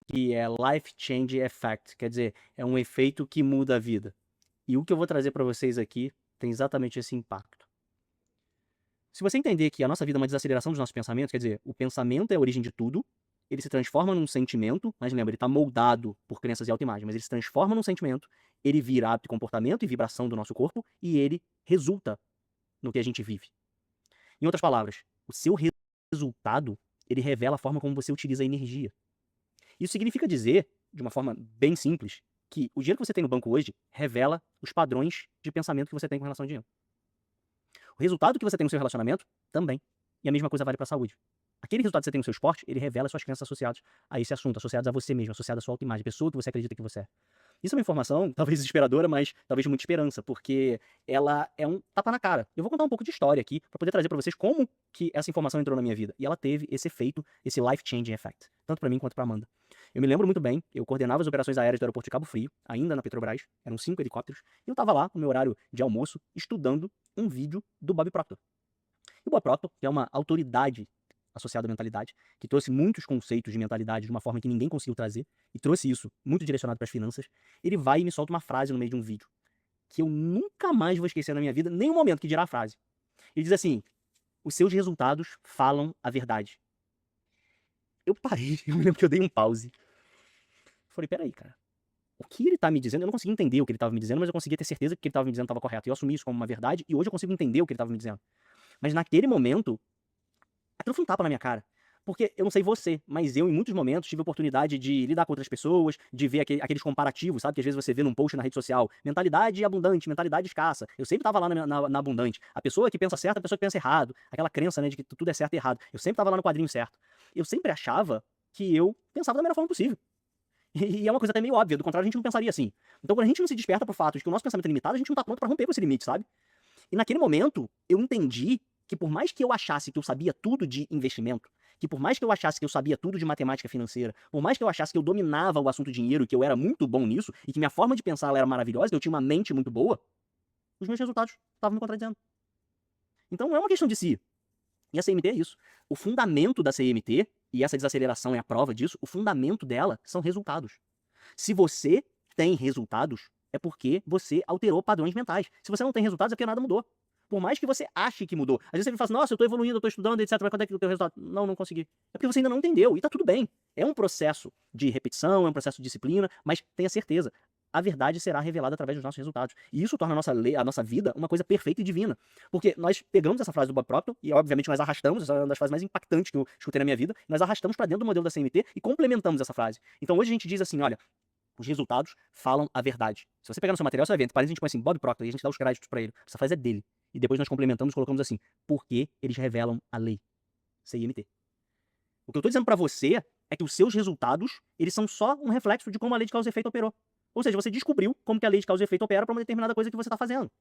que é Life Change Effect, quer dizer, é um efeito que muda a vida. E o que eu vou trazer para vocês aqui tem exatamente esse impacto. Se você entender que a nossa vida é uma desaceleração dos nossos pensamentos, quer dizer, o pensamento é a origem de tudo, ele se transforma num sentimento, mas lembra, ele está moldado por crenças e autoimagem, mas ele se transforma num sentimento, ele vira hábito e comportamento e vibração do nosso corpo, e ele resulta no que a gente vive. Em outras palavras, o seu resultado, ele revela a forma como você utiliza a energia. Isso significa dizer, de uma forma bem simples, que o dinheiro que você tem no banco hoje revela os padrões de pensamento que você tem com relação ao dinheiro. O resultado que você tem no seu relacionamento também. E a mesma coisa vale para a saúde. Aquele resultado que você tem no seu esporte, ele revela suas crenças associadas a esse assunto, associadas a você mesmo, associadas à sua autoimagem, a pessoa que você acredita que você é. Isso é uma informação, talvez desesperadora, mas talvez de muita esperança, porque ela é um tapa na cara. Eu vou contar um pouco de história aqui, para poder trazer para vocês como que essa informação entrou na minha vida. E ela teve esse efeito, esse life-changing effect, tanto para mim quanto para Amanda. Eu me lembro muito bem, eu coordenava as operações aéreas do aeroporto de Cabo Frio, ainda na Petrobras, eram 5 helicópteros, e eu estava lá, no meu horário de almoço, estudando um vídeo do Bob Proctor. E o Bob Proctor, que é uma autoridade associada à mentalidade, que trouxe muitos conceitos de mentalidade de uma forma que ninguém conseguiu trazer, e trouxe isso muito direcionado para as finanças, ele vai e me solta uma frase no meio de um vídeo, que eu nunca mais vou esquecer na minha vida, nem um momento que dirá a frase. Ele diz assim, os seus resultados falam a verdade. Eu parei, eu me lembro que eu dei um pause. Falei, peraí, cara, o que ele tá me dizendo, eu não consegui entender o que ele tava me dizendo, mas eu conseguia ter certeza que o que ele tava me dizendo estava correto. E eu assumi isso como uma verdade, e hoje eu consigo entender o que ele tava me dizendo. Mas naquele momento, aquilo foi um tapa na minha cara. Porque eu não sei você, mas eu, em muitos momentos, tive a oportunidade de lidar com outras pessoas, de ver aqueles comparativos, sabe? Que às vezes você vê num post na rede social, mentalidade abundante, mentalidade escassa. Eu sempre tava lá na abundante. A pessoa que pensa certo, a pessoa que pensa errado. Aquela crença, né, de que tudo é certo e errado. Eu sempre tava lá no quadrinho certo. Eu sempre achava que eu pensava da melhor forma possível. E é uma coisa até meio óbvia, do contrário, a gente não pensaria assim. Então, quando a gente não se desperta pro fato de que o nosso pensamento é limitado, a gente não tá pronto pra romper com esse limite, sabe? E naquele momento, eu entendi que por mais que eu achasse que eu sabia tudo de investimento, que por mais que eu achasse que eu sabia tudo de matemática financeira, por mais que eu achasse que eu dominava o assunto dinheiro, que eu era muito bom nisso, e que minha forma de pensar ela era maravilhosa, que eu tinha uma mente muito boa, os meus resultados estavam me contradizendo. Então não é uma questão de si. E a CMT é isso. O fundamento da CMT, e essa desaceleração é a prova disso, o fundamento dela são resultados. Se você tem resultados, é porque você alterou padrões mentais. Se você não tem resultados, é porque nada mudou. Por mais que você ache que mudou. Às vezes você fala assim, nossa, eu tô evoluindo, eu tô estudando, etc. Mas quando é que o teu resultado? Não, não consegui. É porque você ainda não entendeu. E tá tudo bem. É um processo de repetição, é um processo de disciplina, mas tenha certeza. A verdade será revelada através dos nossos resultados. E isso torna a nossa vida uma coisa perfeita e divina. Porque nós pegamos essa frase do Bob Proctor, e obviamente nós arrastamos, essa é uma das frases mais impactantes que eu escutei na minha vida, nós arrastamos para dentro do modelo da CMT e complementamos essa frase. Então hoje a gente diz assim, olha, os resultados falam a verdade. Se você pegar no seu material, você vai ver. Entre parênteses, a gente põe assim, Bob Proctor, e a gente dá os créditos pra ele. Essa frase é dele. E depois nós complementamos e colocamos assim, porque eles revelam a lei. CIMT. O que eu tô dizendo pra você é que os seus resultados, eles são só um reflexo de como a lei de causa e efeito operou. Ou seja, você descobriu como que a lei de causa e efeito opera pra uma determinada coisa que você tá fazendo.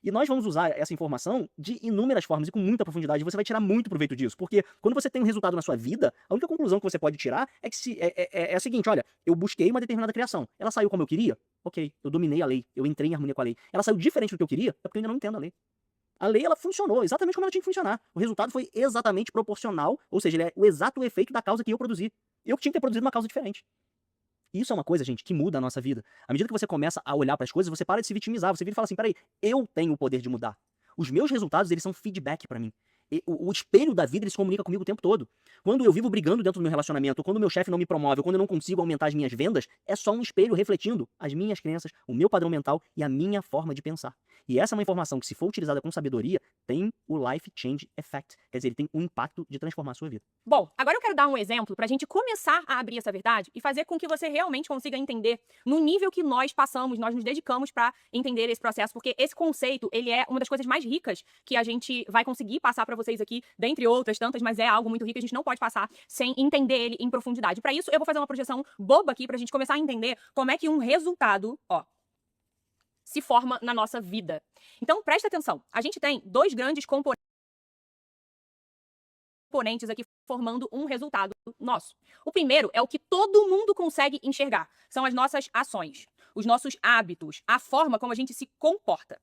E nós vamos usar essa informação de inúmeras formas e com muita profundidade. Você vai tirar muito proveito disso. Porque quando você tem um resultado na sua vida, a única conclusão que você pode tirar é que é a seguinte: olha, eu busquei uma determinada criação. Ela saiu como eu queria? Ok, eu dominei a lei, eu entrei em harmonia com a lei. Ela saiu diferente do que eu queria? É porque eu ainda não entendo a lei. A lei, ela funcionou exatamente como ela tinha que funcionar. O resultado foi exatamente proporcional, ou seja, ele é o exato efeito da causa que eu produzi. Eu tinha que ter produzido uma causa diferente. Isso é uma coisa, gente, que muda a nossa vida. À medida que você começa a olhar para as coisas, você para de se vitimizar. Você vira e fala assim, peraí, eu tenho o poder de mudar. Os meus resultados, eles são feedback para mim. O espelho da vida, ele se comunica comigo o tempo todo. Quando eu vivo brigando dentro do meu relacionamento, ou quando o meu chefe não me promove, ou quando eu não consigo aumentar as minhas vendas, é só um espelho refletindo as minhas crenças, o meu padrão mental e a minha forma de pensar. E essa é uma informação que, se for utilizada com sabedoria, tem o Life Change Effect. Quer dizer, ele tem um impacto de transformar a sua vida. Bom, agora eu quero dar um exemplo para a gente começar a abrir essa verdade e fazer com que você realmente consiga entender no nível que nós passamos, nós nos dedicamos para entender esse processo, porque esse conceito, ele é uma das coisas mais ricas que a gente vai conseguir passar para vocês aqui, dentre outras tantas, mas é algo muito rico, a gente não pode passar sem entender ele em profundidade. Para isso, eu vou fazer uma projeção boba aqui para a gente começar a entender como é que um resultado, se forma na nossa vida. Então, presta atenção. A gente tem dois grandes componentes aqui formando um resultado nosso. O primeiro é o que todo mundo consegue enxergar. São as nossas ações, os nossos hábitos, a forma como a gente se comporta.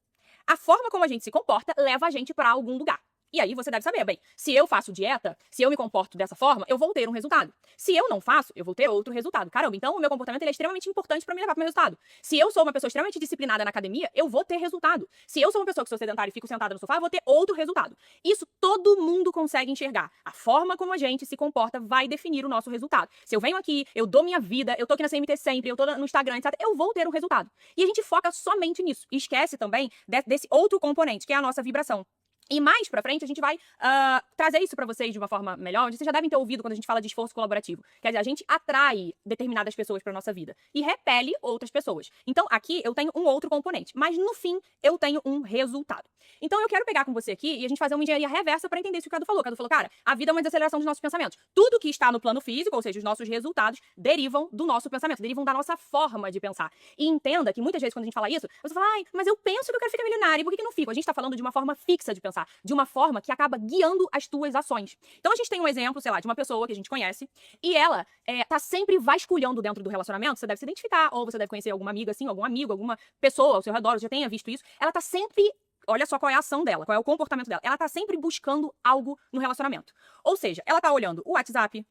A forma como a gente se comporta leva a gente para algum lugar. E aí você deve saber, bem, se eu faço dieta, se eu me comporto dessa forma, eu vou ter um resultado. Se eu não faço, eu vou ter outro resultado. Caramba, então o meu comportamento ele é extremamente importante para me levar para o meu resultado. Se eu sou uma pessoa extremamente disciplinada na academia, eu vou ter resultado. Se eu sou uma pessoa que sou sedentária e fico sentada no sofá, eu vou ter outro resultado. Isso todo mundo consegue enxergar. A forma como a gente se comporta vai definir o nosso resultado. Se eu venho aqui, eu dou minha vida, eu tô aqui na CMT sempre, eu tô no Instagram, etc., eu vou ter um resultado. E a gente foca somente nisso. E esquece também desse outro componente, que é a nossa vibração. E mais pra frente, a gente vai trazer isso pra vocês de uma forma melhor, onde vocês já devem ter ouvido quando a gente fala de esforço colaborativo. Quer dizer, a gente atrai determinadas pessoas pra nossa vida e repele outras pessoas. Então, aqui eu tenho um outro componente, mas no fim, eu tenho um resultado. Então, eu quero pegar com você aqui e a gente fazer uma engenharia reversa pra entender isso que o Cadu falou. O Cadu falou, cara, a vida é uma desaceleração dos nossos pensamentos. Tudo que está no plano físico, ou seja, os nossos resultados, derivam do nosso pensamento, derivam da nossa forma de pensar. E entenda que muitas vezes quando a gente fala isso, você fala, ai, mas eu penso que eu quero ficar milionário, por que não fico? A gente tá falando de uma forma fixa de pensar, de uma forma que acaba guiando as tuas ações. Então a gente tem um exemplo, sei lá, de uma pessoa que a gente conhece e ela tá sempre vasculhando dentro do relacionamento, você deve se identificar, ou você deve conhecer alguma amiga assim, algum amigo, alguma pessoa ao seu redor, você já tenha visto isso, ela tá sempre... Olha só qual é a ação dela, qual é o comportamento dela. Ela tá sempre buscando algo no relacionamento. Ou seja, ela tá olhando o WhatsApp,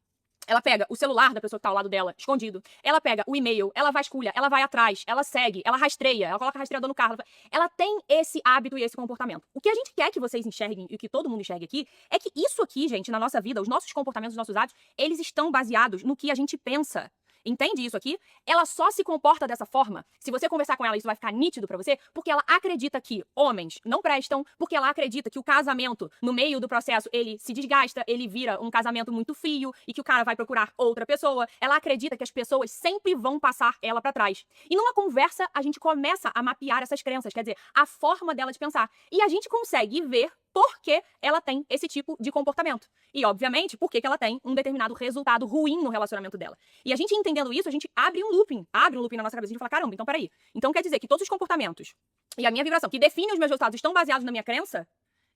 ela pega o celular da pessoa que tá ao lado dela, escondido. Ela pega o e-mail, ela vasculha, ela vai atrás, ela segue, ela rastreia, ela coloca rastreador no carro. Ela tem esse hábito e esse comportamento. O que a gente quer que vocês enxerguem e que todo mundo enxergue aqui é que isso aqui, gente, na nossa vida, os nossos comportamentos, os nossos hábitos, eles estão baseados no que a gente pensa. Entende isso aqui? Ela só se comporta dessa forma. Se você conversar com ela, isso vai ficar nítido pra você, porque ela acredita que homens não prestam, porque ela acredita que o casamento, no meio do processo, ele se desgasta, ele vira um casamento muito frio e que o cara vai procurar outra pessoa. Ela acredita que as pessoas sempre vão passar ela pra trás. E numa conversa, a gente começa a mapear essas crenças, quer dizer, a forma dela de pensar. E a gente consegue ver por que ela tem esse tipo de comportamento. E, obviamente, por que ela tem um determinado resultado ruim no relacionamento dela. E a gente entendendo isso, a gente abre um looping na nossa cabeça. A gente fala, caramba, então peraí. Então quer dizer que todos os comportamentos e a minha vibração que definem os meus resultados estão baseados na minha crença?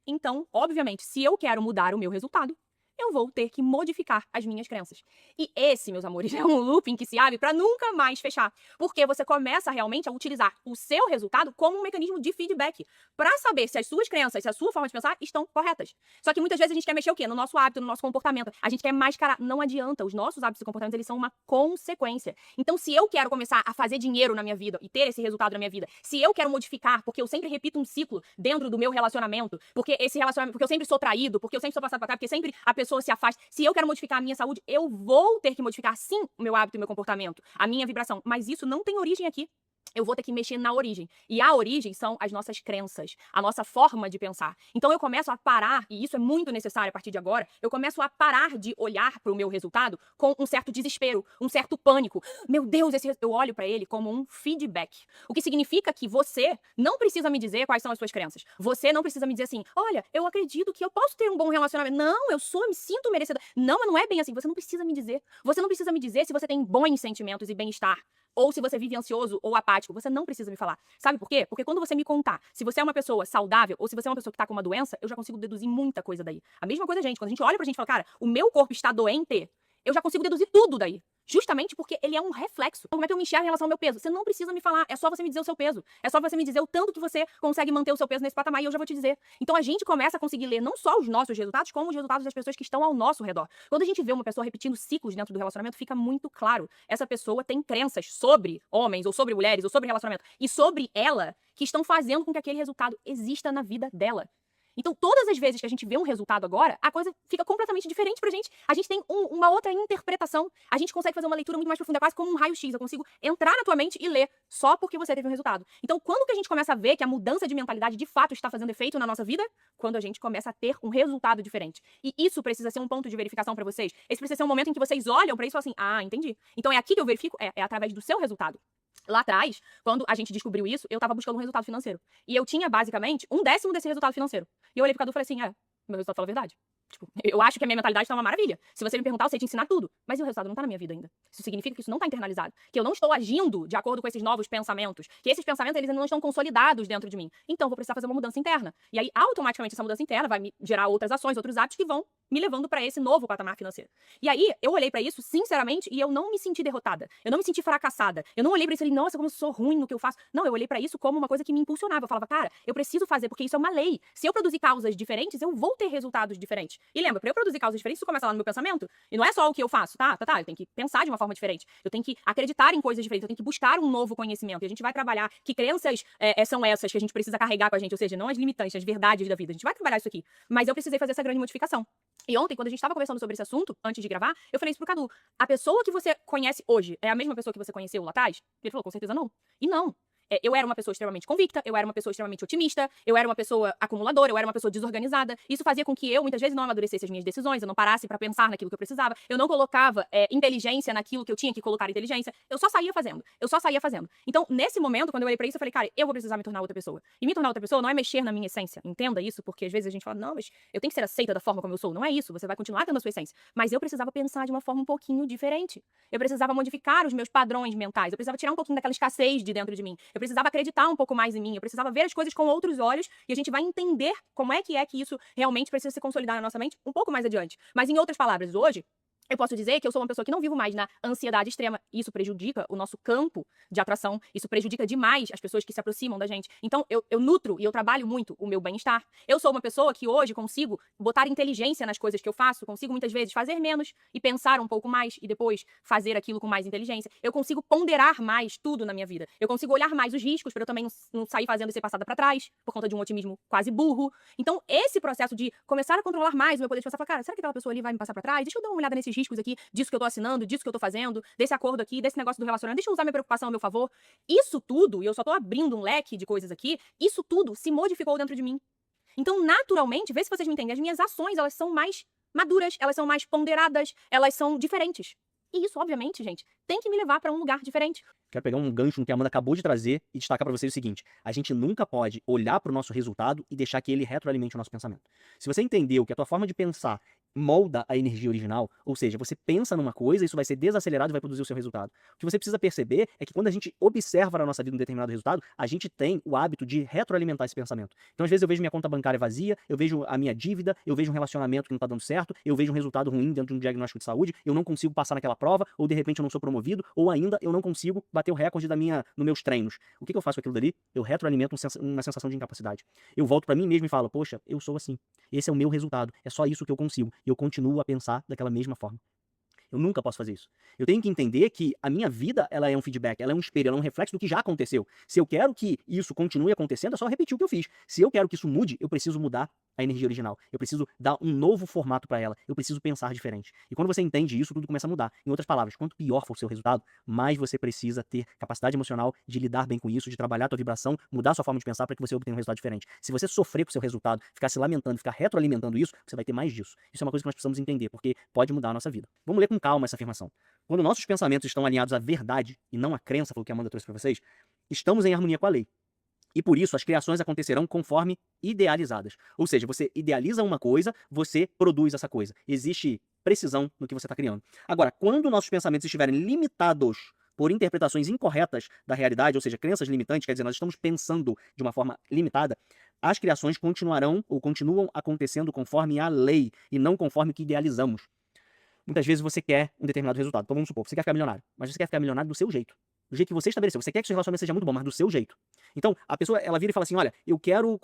Então, obviamente, se eu quero mudar o meu resultado, eu vou ter que modificar as minhas crenças. E esse, meus amores, é um looping que se abre para nunca mais fechar. Porque você começa realmente a utilizar o seu resultado como um mecanismo de feedback para saber se as suas crenças, se a sua forma de pensar estão corretas. Só que muitas vezes a gente quer mexer o quê? No nosso hábito, no nosso comportamento. A gente quer mascarar. Não adianta. Os nossos hábitos e comportamentos, eles são uma consequência. Então, se eu quero começar a fazer dinheiro na minha vida e ter esse resultado na minha vida, se eu quero modificar, porque eu sempre repito um ciclo dentro do meu relacionamento, porque esse relacionamento, porque eu sempre sou traído, porque eu sempre sou passado pra trás, porque sempre a pessoa se afasta. Se eu quero modificar a minha saúde, eu vou ter que modificar, sim, o meu hábito e o meu comportamento, a minha vibração. Mas isso não tem origem aqui. Eu vou ter que mexer na origem. E a origem são as nossas crenças, a nossa forma de pensar. Então eu começo a parar, e isso é muito necessário a partir de agora, eu começo a parar de olhar para o meu resultado com um certo desespero, um certo pânico. Meu Deus, eu olho para ele como um feedback. O que significa que você não precisa me dizer quais são as suas crenças. Você não precisa me dizer assim, olha, eu acredito que eu posso ter um bom relacionamento. Não, me sinto merecedora. Não, mas não é bem assim. Você não precisa me dizer. Você não precisa me dizer se você tem bons sentimentos e bem-estar. Ou se você vive ansioso ou apático, você não precisa me falar. Sabe por quê? Porque quando você me contar se você é uma pessoa saudável ou se você é uma pessoa que tá com uma doença, eu já consigo deduzir muita coisa daí. A mesma coisa, gente. Quando a gente olha pra gente e fala, cara, o meu corpo está doente, eu já consigo deduzir tudo daí. Justamente porque ele é um reflexo. Como é que eu me enxergo em relação ao meu peso? Você não precisa me falar, é só você me dizer o seu peso. É só você me dizer o tanto que você consegue manter o seu peso nesse patamar e eu já vou te dizer. Então a gente começa a conseguir ler não só os nossos resultados, como os resultados das pessoas que estão ao nosso redor. Quando a gente vê uma pessoa repetindo ciclos dentro do relacionamento, fica muito claro. Essa pessoa tem crenças sobre homens, ou sobre mulheres, ou sobre relacionamento, e sobre ela, que estão fazendo com que aquele resultado exista na vida dela. Então, todas as vezes que a gente vê um resultado agora, a coisa fica completamente diferente pra gente. A gente tem uma outra interpretação. A gente consegue fazer uma leitura muito mais profunda, quase como um raio-x. Eu consigo entrar na tua mente e ler só porque você teve um resultado. Então, quando que a gente começa a ver que a mudança de mentalidade de fato está fazendo efeito na nossa vida? Quando a gente começa a ter um resultado diferente. E isso precisa ser um ponto de verificação pra vocês. Esse precisa ser um momento em que vocês olham pra isso e falam assim, ah, entendi. Então, é aqui que eu verifico, é através do seu resultado. Lá atrás, quando a gente descobriu isso, eu tava buscando um resultado financeiro. E eu tinha, basicamente, 1/10 desse resultado financeiro. E eu olhei pro Cadu e falei assim, meu resultado fala a verdade. Tipo, eu acho que a minha mentalidade tá uma maravilha. Se você me perguntar, eu sei te ensinar tudo. Mas o resultado não tá na minha vida ainda. Isso significa que isso não tá internalizado. Que eu não estou agindo de acordo com esses novos pensamentos. Que esses pensamentos, eles ainda não estão consolidados dentro de mim. Então, eu vou precisar fazer uma mudança interna. E aí, automaticamente, essa mudança interna vai me gerar outras ações, outros hábitos que vão me levando pra esse novo patamar financeiro. E aí, eu olhei pra isso, sinceramente, e eu não me senti derrotada. Eu não me senti fracassada. Eu não olhei pra isso e falei, nossa, como eu sou ruim no que eu faço. Não, eu olhei pra isso como uma coisa que me impulsionava. Eu falava, cara, eu preciso fazer, porque isso é uma lei. Se eu produzir causas diferentes, eu vou ter resultados diferentes. E lembra, pra eu produzir causas diferentes, isso começa lá no meu pensamento. E não é só o que eu faço, tá? Eu tenho que pensar de uma forma diferente. Eu tenho que acreditar em coisas diferentes. Eu tenho que buscar um novo conhecimento. E a gente vai trabalhar que crenças são essas que a gente precisa carregar com a gente. Ou seja, não as limitantes, as verdades da vida. A gente vai trabalhar isso aqui. Mas eu precisei fazer essa grande modificação. E ontem, quando a gente tava conversando sobre esse assunto, antes de gravar, eu falei isso pro Cadu. A pessoa que você conhece hoje é a mesma pessoa que você conheceu lá atrás? Ele falou, com certeza não. E não. Eu era uma pessoa extremamente convicta, eu era uma pessoa extremamente otimista, eu era uma pessoa acumuladora, eu era uma pessoa desorganizada. Isso fazia com que eu, muitas vezes, não amadurecesse as minhas decisões, eu não parasse pra pensar naquilo que eu precisava, eu não colocava inteligência naquilo que eu tinha que colocar inteligência, eu só saía fazendo. Então, nesse momento, quando eu olhei pra isso, eu falei, cara, eu vou precisar me tornar outra pessoa. E me tornar outra pessoa não é mexer na minha essência, entenda isso, porque às vezes a gente fala, não, mas eu tenho que ser aceita da forma como eu sou. Não é isso, você vai continuar tendo a sua essência. Mas eu precisava pensar de uma forma um pouquinho diferente. Eu precisava modificar os meus padrões mentais, eu precisava tirar um pouquinho daquela escassez de dentro de mim, eu precisava acreditar um pouco mais em mim, eu precisava ver as coisas com outros olhos e a gente vai entender como é que isso realmente precisa se consolidar na nossa mente um pouco mais adiante. Mas em outras palavras, hoje, eu posso dizer que eu sou uma pessoa que não vivo mais na ansiedade extrema. Isso prejudica o nosso campo de atração. Isso prejudica demais as pessoas que se aproximam da gente. Então, eu nutro e eu trabalho muito o meu bem-estar. Eu sou uma pessoa que hoje consigo botar inteligência nas coisas que eu faço. Consigo, muitas vezes, fazer menos e pensar um pouco mais e depois fazer aquilo com mais inteligência. Eu consigo ponderar mais tudo na minha vida. Eu consigo olhar mais os riscos para eu também não sair fazendo e ser passada para trás por conta de um otimismo quase burro. Então, esse processo de começar a controlar mais o meu poder de pensar, cara, será que aquela pessoa ali vai me passar para trás? Deixa eu dar uma olhada nesses riscos aqui, disso que eu tô assinando, disso que eu tô fazendo, desse acordo aqui, desse negócio do relacionamento, deixa eu usar minha preocupação a meu favor. Isso tudo, e eu só tô abrindo um leque de coisas aqui, isso tudo se modificou dentro de mim. Então, naturalmente, vê se vocês me entendem, as minhas ações, elas são mais maduras, elas são mais ponderadas, elas são diferentes. E isso, obviamente, gente, tem que me levar pra um lugar diferente. Quero pegar um gancho no que a Amanda acabou de trazer e destacar pra vocês o seguinte: a gente nunca pode olhar pro nosso resultado e deixar que ele retroalimente o nosso pensamento. Se você entendeu que a tua forma de pensar molda a energia original, ou seja, você pensa numa coisa, isso vai ser desacelerado e vai produzir o seu resultado. O que você precisa perceber é que quando a gente observa na nossa vida um determinado resultado, a gente tem o hábito de retroalimentar esse pensamento. Então, às vezes, eu vejo minha conta bancária vazia, eu vejo a minha dívida, eu vejo um relacionamento que não tá dando certo, eu vejo um resultado ruim dentro de um diagnóstico de saúde, eu não consigo passar naquela prova, ou de repente eu não sou promovido, ou ainda eu não consigo bater o recorde nos meus treinos. O que eu faço com aquilo dali? Eu retroalimento uma sensação de incapacidade. Eu volto pra mim mesmo e falo, poxa, eu sou assim. Esse é o meu resultado. É só isso que eu consigo. E eu continuo a pensar daquela mesma forma. Eu nunca posso fazer isso. Eu tenho que entender que a minha vida, ela é um feedback, ela é um espelho, ela é um reflexo do que já aconteceu. Se eu quero que isso continue acontecendo, é só repetir o que eu fiz. Se eu quero que isso mude, eu preciso mudar a energia original. Eu preciso dar um novo formato para ela. Eu preciso pensar diferente. E quando você entende isso, tudo começa a mudar. Em outras palavras, quanto pior for o seu resultado, mais você precisa ter capacidade emocional de lidar bem com isso, de trabalhar a tua vibração, mudar a sua forma de pensar para que você obtenha um resultado diferente. Se você sofrer com o seu resultado, ficar se lamentando, ficar retroalimentando isso, você vai ter mais disso. Isso é uma coisa que nós precisamos entender, porque pode mudar a nossa vida. Vamos ler com calma essa afirmação. Quando nossos pensamentos estão alinhados à verdade e não à crença, foi o que a Amanda trouxe para vocês, estamos em harmonia com a lei. E por isso as criações acontecerão conforme idealizadas. Ou seja, você idealiza uma coisa, você produz essa coisa. Existe precisão no que você está criando. Agora, quando nossos pensamentos estiverem limitados por interpretações incorretas da realidade, ou seja, crenças limitantes, quer dizer, nós estamos pensando de uma forma limitada, as criações continuarão ou continuam acontecendo conforme a lei e não conforme o que idealizamos. Muitas vezes você quer um determinado resultado. Então vamos supor, você quer ficar milionário, mas você quer ficar milionário do seu jeito. Do jeito que você estabeleceu. Você quer que seu relacionamento seja muito bom, mas do seu jeito. Então, a pessoa, ela vira e fala assim, olha, eu quero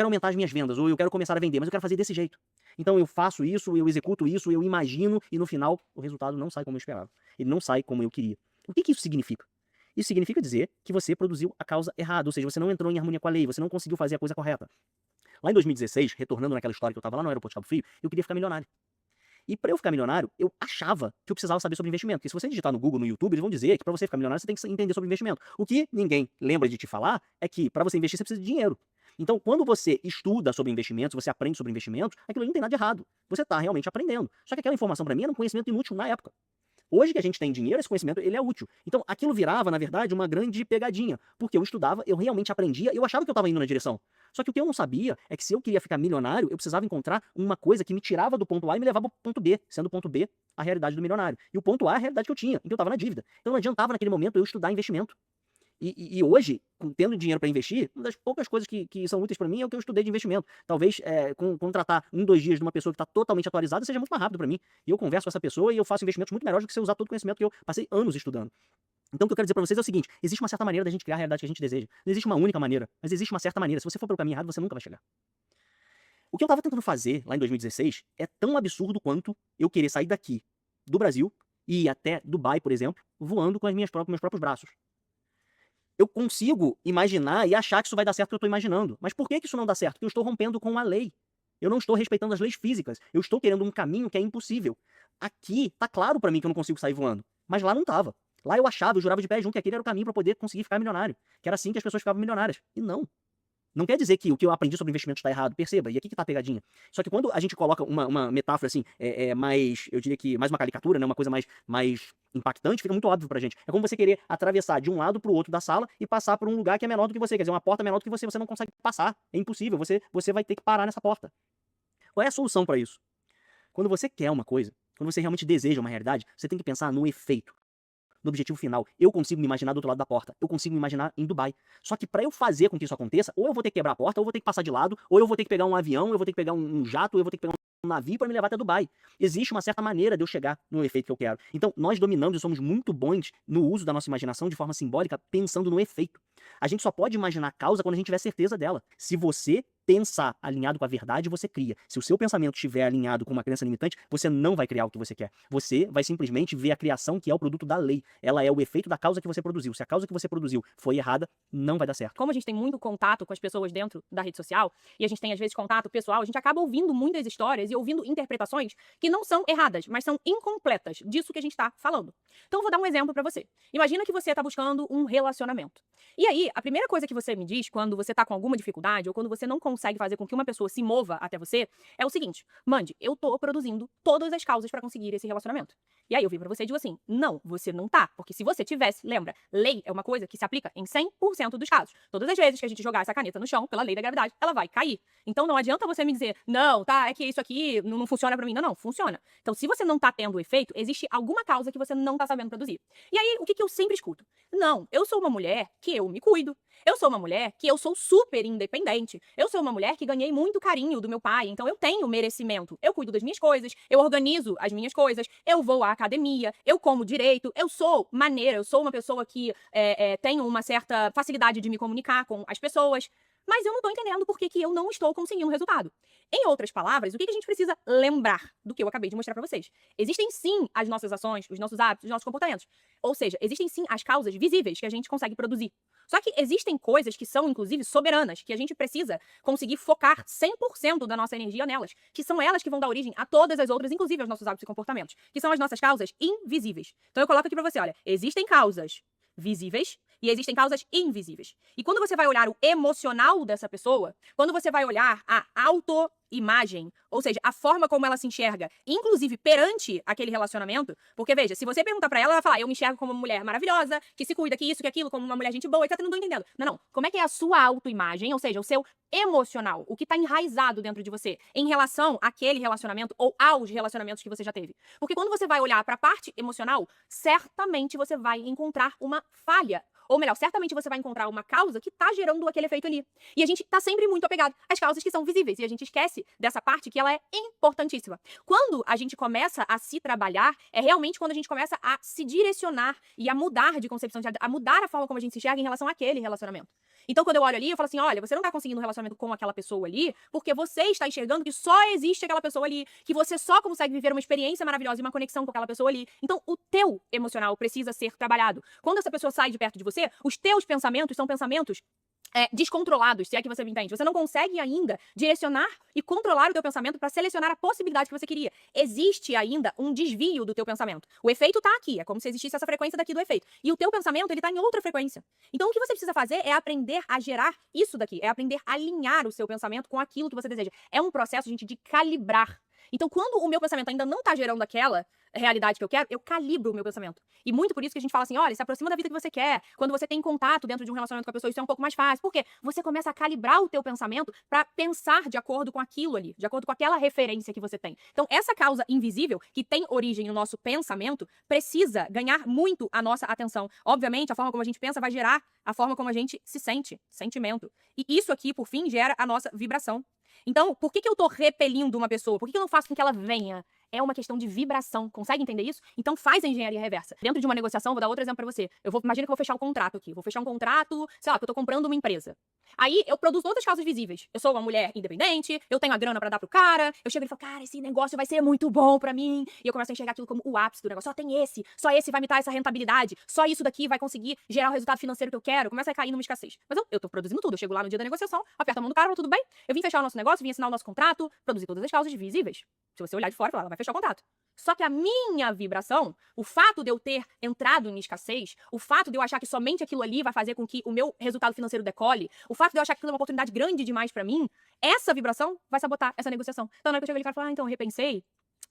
aumentar as minhas vendas, ou eu quero começar a vender, mas eu quero fazer desse jeito. Então eu faço isso, eu executo isso, eu imagino, e no final o resultado não sai como eu esperava. Ele não sai como eu queria. O que isso significa? Isso significa dizer que você produziu a causa errada, ou seja, você não entrou em harmonia com a lei, você não conseguiu fazer a coisa correta. Lá em 2016, retornando naquela história que eu estava lá no aeroporto de Cabo Frio, eu queria ficar milionário. E para eu ficar milionário, eu achava que eu precisava saber sobre investimento. Porque se você digitar no Google, no YouTube, eles vão dizer que para você ficar milionário, você tem que entender sobre investimento. O que ninguém lembra de te falar é que para você investir, você precisa de dinheiro. Então, quando você estuda sobre investimentos, você aprende sobre investimentos, aquilo não tem nada de errado. Você está realmente aprendendo. Só que aquela informação para mim era um conhecimento inútil na época. Hoje que a gente tem dinheiro, esse conhecimento ele é útil. Então, aquilo virava, na verdade, uma grande pegadinha. Porque eu estudava, eu realmente aprendia, eu achava que eu estava indo na direção. Só que o que eu não sabia é que se eu queria ficar milionário, eu precisava encontrar uma coisa que me tirava do ponto A e me levava para o ponto B, sendo o ponto B a realidade do milionário. E o ponto A é a realidade que eu tinha, então eu estava na dívida. Então não adiantava naquele momento eu estudar investimento. E hoje, tendo dinheiro para investir, uma das poucas coisas que são úteis para mim é o que eu estudei de investimento. Talvez contratar 1, 2 dias de uma pessoa que está totalmente atualizada seja muito mais rápido para mim. E eu converso com essa pessoa e eu faço investimentos muito melhores do que se eu usar todo o conhecimento que eu passei anos estudando. Então, o que eu quero dizer para vocês é o seguinte: existe uma certa maneira da gente criar a realidade que a gente deseja. Não existe uma única maneira, mas existe uma certa maneira. Se você for pelo caminho errado, você nunca vai chegar. O que eu estava tentando fazer lá em 2016 é tão absurdo quanto eu querer sair daqui, do Brasil, e ir até Dubai, por exemplo, voando com meus próprios braços. Eu consigo imaginar e achar que isso vai dar certo o que eu estou imaginando. Mas por que isso não dá certo? Porque eu estou rompendo com a lei. Eu não estou respeitando as leis físicas. Eu estou querendo um caminho que é impossível. Aqui tá claro para mim que eu não consigo sair voando. Mas lá não tava. Lá eu achava, eu jurava de pé junto que aquele era o caminho para poder conseguir ficar milionário. Que era assim que as pessoas ficavam milionárias. E não. Não quer dizer que o que eu aprendi sobre investimento está errado, perceba, e aqui que tá a pegadinha. Só que quando a gente coloca uma metáfora assim, mais, eu diria que mais uma caricatura, né, uma coisa mais impactante, fica muito óbvio pra gente. É como você querer atravessar de um lado pro outro da sala e passar por um lugar que é menor do que você, quer dizer, uma porta menor do que você não consegue passar, é impossível, você vai ter que parar nessa porta. Qual é a solução para isso? Quando você quer uma coisa, quando você realmente deseja uma realidade, você tem que pensar no efeito, no objetivo final. Eu consigo me imaginar do outro lado da porta. Eu consigo me imaginar em Dubai. Só que para eu fazer com que isso aconteça, ou eu vou ter que quebrar a porta, ou eu vou ter que passar de lado, ou eu vou ter que pegar um avião, eu vou ter que pegar um jato, ou eu vou ter que pegar um navio para me levar até Dubai. Existe uma certa maneira de eu chegar no efeito que eu quero. Então, nós dominamos e somos muito bons no uso da nossa imaginação de forma simbólica, pensando no efeito. A gente só pode imaginar a causa quando a gente tiver certeza dela. Se você pensar alinhado com a verdade, você cria. Se o seu pensamento estiver alinhado com uma crença limitante, você não vai criar o que você quer. Você vai simplesmente ver a criação que é o produto da lei. Ela é o efeito da causa que você produziu. Se a causa que você produziu foi errada, não vai dar certo. Como a gente tem muito contato com as pessoas dentro da rede social, e a gente tem às vezes contato pessoal, a gente acaba ouvindo muitas histórias e ouvindo interpretações que não são erradas, mas são incompletas disso que a gente está falando. Então eu vou dar um exemplo para você. Imagina que você está buscando um relacionamento. E aí, a primeira coisa que você me diz quando você está com alguma dificuldade ou quando você não consegue fazer com que uma pessoa se mova até você, é o seguinte: Mandy, eu tô produzindo todas as causas para conseguir esse relacionamento. E aí eu vim pra você e digo assim: não, você não tá. Porque se você tivesse, lembra, lei é uma coisa que se aplica em 100% dos casos. Todas as vezes que a gente jogar essa caneta no chão, pela lei da gravidade, ela vai cair. Então não adianta você me dizer: não, tá, é que isso aqui não funciona pra mim. Não, funciona. Então se você não tá tendo o efeito, existe alguma causa que você não tá sabendo produzir. E aí, o que eu sempre escuto? Não, eu sou uma mulher que eu me cuido. Eu sou uma mulher que eu sou super independente. Eu sou uma mulher que ganhei muito carinho do meu pai, então eu tenho merecimento. Eu cuido das minhas coisas, eu organizo as minhas coisas, eu vou à academia, eu como direito, eu sou maneira, eu sou uma pessoa que tenho uma certa facilidade de me comunicar com as pessoas. Mas eu não tô entendendo por que eu não estou conseguindo resultado. Em outras palavras, o que a gente precisa lembrar do que eu acabei de mostrar pra vocês? Existem sim as nossas ações, os nossos hábitos, os nossos comportamentos. Ou seja, existem sim as causas visíveis que a gente consegue produzir. Só que existem coisas que são, inclusive, soberanas, que a gente precisa conseguir focar 100% da nossa energia nelas, que são elas que vão dar origem a todas as outras, inclusive aos nossos hábitos e comportamentos, que são as nossas causas invisíveis. Então eu coloco aqui pra você, olha, existem causas visíveis e existem causas invisíveis. E quando você vai olhar o emocional dessa pessoa, quando você vai olhar a autoimagem, ou seja, a forma como ela se enxerga, inclusive perante aquele relacionamento, porque veja, se você perguntar pra ela, ela vai falar: eu me enxergo como uma mulher maravilhosa, que se cuida, que isso, que aquilo, como uma mulher gente boa, etc. Não tô entendendo. Não. Como é que é a sua autoimagem, ou seja, o seu emocional, o que tá enraizado dentro de você em relação àquele relacionamento ou aos relacionamentos que você já teve? Porque quando você vai olhar pra parte emocional, certamente você vai encontrar uma falha. Ou melhor, certamente você vai encontrar uma causa que tá gerando aquele efeito ali. E a gente tá sempre muito apegado às causas que são visíveis. E a gente esquece dessa parte que ela é importantíssima. Quando a gente começa a se trabalhar, é realmente quando a gente começa a se direcionar e a mudar de concepção, a mudar a forma como a gente se enxerga em relação àquele relacionamento. Então, quando eu olho ali, eu falo assim: olha, você não tá conseguindo um relacionamento com aquela pessoa ali porque você está enxergando que só existe aquela pessoa ali, que você só consegue viver uma experiência maravilhosa e uma conexão com aquela pessoa ali. Então, o teu emocional precisa ser trabalhado. Quando essa pessoa sai de perto de você, os teus pensamentos são pensamentos descontrolados, se é que você me entende. Você não consegue ainda direcionar e controlar o teu pensamento para selecionar a possibilidade que você queria. Existe ainda um desvio do teu pensamento. O efeito tá aqui, é como se existisse essa frequência daqui do efeito. E o teu pensamento, ele tá em outra frequência. Então, o que você precisa fazer é aprender a gerar isso daqui, é aprender a alinhar o seu pensamento com aquilo que você deseja. É um processo, gente, de calibrar. Então, quando o meu pensamento ainda não tá gerando aquela realidade que eu quero, eu calibro o meu pensamento. E muito por isso que a gente fala assim, olha, se aproxima da vida que você quer. Quando você tem contato dentro de um relacionamento com a pessoa, isso é um pouco mais fácil. Por quê? Você começa a calibrar o teu pensamento para pensar de acordo com aquilo ali, de acordo com aquela referência que você tem. Então, essa causa invisível, que tem origem no nosso pensamento, precisa ganhar muito a nossa atenção. Obviamente, a forma como a gente pensa vai gerar a forma como a gente se sente, sentimento. E isso aqui, por fim, gera a nossa vibração. Então, por que eu tô repelindo uma pessoa? Por que eu não faço com que ela venha? É uma questão de vibração. Consegue entender isso? Então faz a engenharia reversa. Dentro de uma negociação, vou dar outro exemplo pra você. Imagina que eu vou fechar um contrato aqui. Vou fechar um contrato, sei lá, que eu tô comprando uma empresa. Aí eu produzo todas as causas visíveis. Eu sou uma mulher independente, eu tenho a grana pra dar pro cara, eu chego e falo, cara, esse negócio vai ser muito bom pra mim. E eu começo a enxergar aquilo como o ápice do negócio. Só esse vai me dar essa rentabilidade, só isso daqui vai conseguir gerar o resultado financeiro que eu quero. Começa a cair numa escassez. Mas eu tô produzindo tudo. Eu chego lá no dia da negociação, aperto a mão do cara, tudo bem? Eu vim fechar o nosso negócio, vim assinar o nosso contrato, produzir todas as causas visíveis. Se você olhar de fora, ela vai fechar o contrato. Só que a minha vibração, o fato de eu ter entrado em escassez, o fato de eu achar que somente aquilo ali vai fazer com que o meu resultado financeiro decole, o fato de eu achar que aquilo é uma oportunidade grande demais pra mim, essa vibração vai sabotar essa negociação. Então, na hora que eu chego ali e falo, então, eu repensei,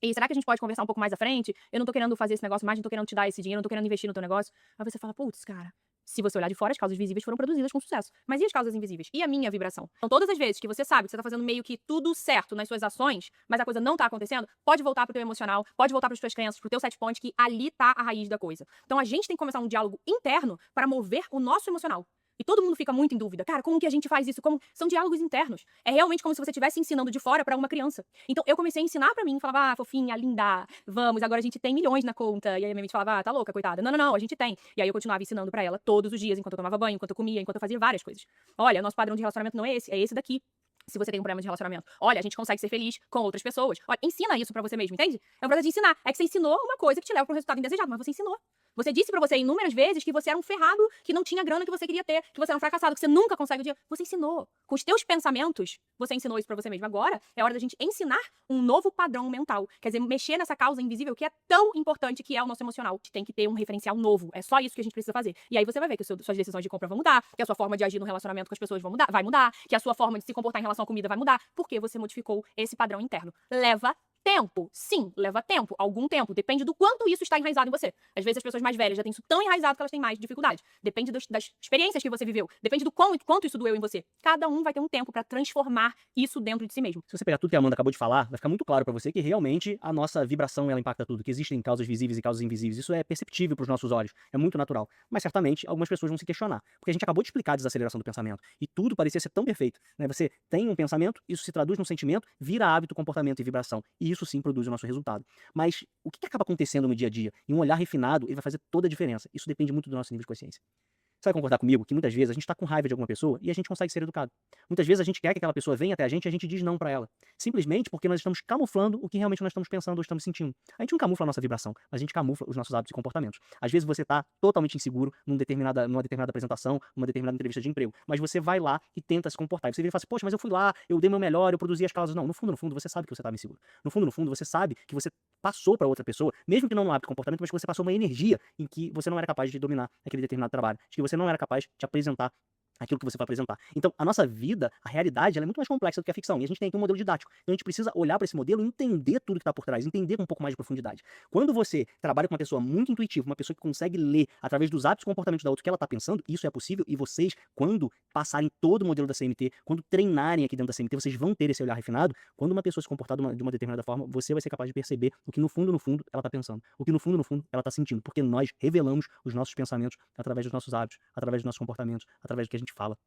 e será que a gente pode conversar um pouco mais à frente? Eu não tô querendo fazer esse negócio mais, não tô querendo te dar esse dinheiro, não tô querendo investir no teu negócio. Aí você fala, putz, cara, se você olhar de fora, as causas visíveis foram produzidas com sucesso. Mas e as causas invisíveis? E a minha vibração? Então, todas as vezes que você sabe que você tá fazendo meio que tudo certo nas suas ações, mas a coisa não tá acontecendo, pode voltar pro teu emocional, pode voltar pras tuas crenças, pro teu set point, que ali tá a raiz da coisa. Então, a gente tem que começar um diálogo interno para mover o nosso emocional. E todo mundo fica muito em dúvida. Cara, como que a gente faz isso? São diálogos internos. É realmente como se você estivesse ensinando de fora pra uma criança. Então, eu comecei a ensinar pra mim, falava, fofinha, linda, vamos, agora a gente tem milhões na conta. E aí a minha mente falava, tá louca, coitada. Não, a gente tem. E aí eu continuava ensinando pra ela todos os dias, enquanto eu tomava banho, enquanto eu comia, enquanto eu fazia várias coisas. Olha, nosso padrão de relacionamento não é esse daqui. Se você tem um problema de relacionamento. Olha, a gente consegue ser feliz com outras pessoas. Olha, ensina isso pra você mesmo, entende? É um processo de ensinar. É que você ensinou uma coisa que te leva pra um resultado indesejado, mas você ensinou. Você disse pra você inúmeras vezes que você era um ferrado, que não tinha a grana que você queria ter, que você era um fracassado, que você nunca consegue o dinheiro. Você ensinou. Com os teus pensamentos, você ensinou isso pra você mesmo. Agora é hora da gente ensinar um novo padrão mental. Quer dizer, mexer nessa causa invisível que é tão importante, que é o nosso emocional. A gente tem que ter um referencial novo. É só isso que a gente precisa fazer. E aí você vai ver que suas decisões de compra vão mudar, que a sua forma de agir no relacionamento com as pessoas vai mudar, que a sua forma de se comportar em relação à comida vai mudar, porque você modificou esse padrão interno. Leva tempo. Sim, leva tempo. Algum tempo. Depende do quanto isso está enraizado em você. Às vezes as pessoas mais velhas já têm isso tão enraizado que elas têm mais dificuldade. Depende das experiências que você viveu. Depende do quanto isso doeu em você. Cada um vai ter um tempo pra transformar isso dentro de si mesmo. Se você pegar tudo que a Amanda acabou de falar, vai ficar muito claro pra você que realmente a nossa vibração ela impacta tudo, que existem causas visíveis e causas invisíveis. Isso é perceptível pros nossos olhos, é muito natural. Mas certamente algumas pessoas vão se questionar, porque a gente acabou de explicar a desaceleração do pensamento e tudo parecia ser tão perfeito, né? Você tem um pensamento, isso se traduz num sentimento, vira hábito, comportamento e vibração, e isso sim produz o nosso resultado. Mas o que acaba acontecendo no dia a dia? Em um olhar refinado, ele vai fazer toda a diferença. Isso depende muito do nosso nível de consciência. Você vai concordar comigo que muitas vezes a gente tá com raiva de alguma pessoa e a gente consegue ser educado. Muitas vezes a gente quer que aquela pessoa venha até a gente e a gente diz não pra ela. Simplesmente porque nós estamos camuflando o que realmente nós estamos pensando ou estamos sentindo. A gente não camufla a nossa vibração, mas a gente camufla os nossos hábitos e comportamentos. Às vezes você tá totalmente inseguro numa determinada apresentação, numa determinada entrevista de emprego, mas você vai lá e tenta se comportar. E você vira e fala assim, poxa, mas eu fui lá, eu dei meu melhor, eu produzi as causas. Não, no fundo, você sabe que você estava inseguro. No fundo, você sabe que você passou pra outra pessoa, mesmo que não no hábito e comportamento, mas que você passou uma energia em que você não era capaz de dominar aquele determinado trabalho, de que você não era capaz de apresentar aquilo que você vai apresentar. Então, a nossa vida, a realidade, ela é muito mais complexa do que a ficção. E a gente tem aqui um modelo didático. Então, a gente precisa olhar para esse modelo e entender tudo que está por trás, entender com um pouco mais de profundidade. Quando você trabalha com uma pessoa muito intuitiva, uma pessoa que consegue ler através dos hábitos e comportamentos da outra o que ela está pensando, isso é possível. E vocês, quando passarem todo o modelo da CMT, quando treinarem aqui dentro da CMT, vocês vão ter esse olhar refinado. Quando uma pessoa se comportar de uma determinada forma, você vai ser capaz de perceber o que no fundo, ela está pensando. O que no fundo, ela está sentindo. Porque nós revelamos os nossos pensamentos através dos nossos hábitos, através dos nossos comportamentos, através do que a gente fala.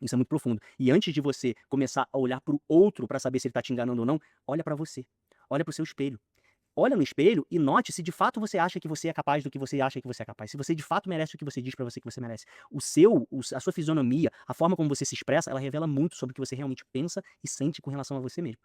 Isso é muito profundo. E antes de você começar a olhar pro outro para saber se ele tá te enganando ou não, olha pra você. Olha pro seu espelho. Olha no espelho e note se de fato você acha que você é capaz do que você acha que você é capaz. Se você de fato merece o que você diz pra você que você merece. A sua fisionomia, a forma como você se expressa, ela revela muito sobre o que você realmente pensa e sente com relação a você mesmo.